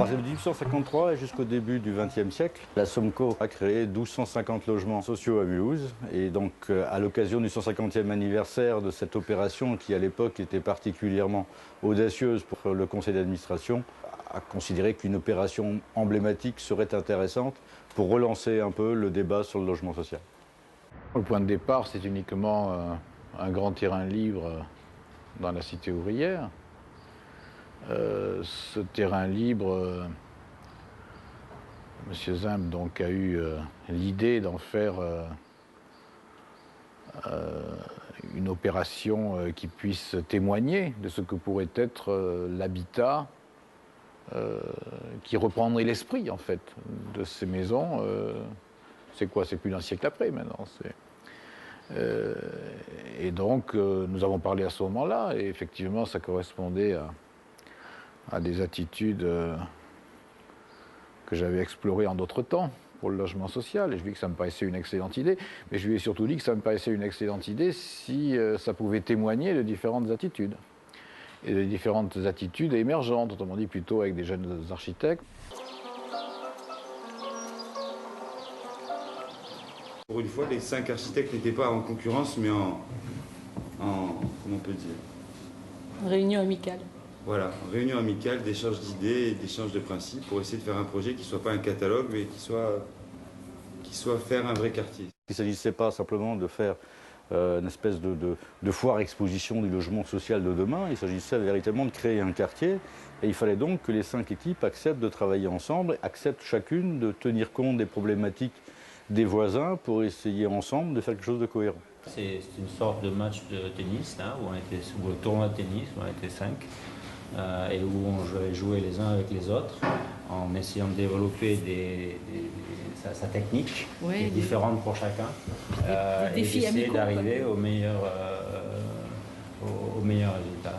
c'est de 1853 et jusqu'au début du XXe siècle. La Somco a créé 1250 logements sociaux à Mulhouse. Et donc, à l'occasion du 150e anniversaire de cette opération, qui à l'époque était particulièrement audacieuse pour le conseil d'administration, a considéré qu'une opération emblématique serait intéressante pour relancer un peu le débat sur le logement social. Le point de départ, c'est uniquement un grand terrain libre dans la cité ouvrière. Ce terrain libre, M. Zimb donc, a eu l'idée d'en faire une opération qui puisse témoigner de ce que pourrait être l'habitat qui reprendrait l'esprit, en fait, de ces maisons. C'est quoi? C'est plus d'un siècle après, maintenant. Et donc, nous avons parlé à ce moment-là, et effectivement, ça correspondait à des attitudes que j'avais explorées en d'autres temps pour le logement social, et je lui ai dit que ça me paraissait une excellente idée, mais je lui ai surtout dit que ça me paraissait une excellente idée si ça pouvait témoigner de différentes attitudes, et de différentes attitudes émergentes, autrement dit plutôt avec des jeunes architectes. Pour une fois, les 5 architectes n'étaient pas en concurrence, mais en comment on peut dire, Réunion amicale. Voilà, réunion amicale, d'échange d'idées et d'échange de principes pour essayer de faire un projet qui ne soit pas un catalogue, mais qui soit faire un vrai quartier. Il ne s'agissait pas simplement de faire une espèce de foire-exposition du logement social de demain, il s'agissait véritablement de créer un quartier, et il fallait donc que les 5 équipes acceptent de travailler ensemble, acceptent chacune de tenir compte des problématiques des voisins pour essayer ensemble de faire quelque chose de cohérent. C'est une sorte de match de tennis, là, ou un tournoi de tennis, où on était 5, et où on jouait les uns avec les autres, en essayant de développer sa technique, Oui, différente pour chacun, des et défis d'essayer amicaux, d'arriver au meilleur résultat.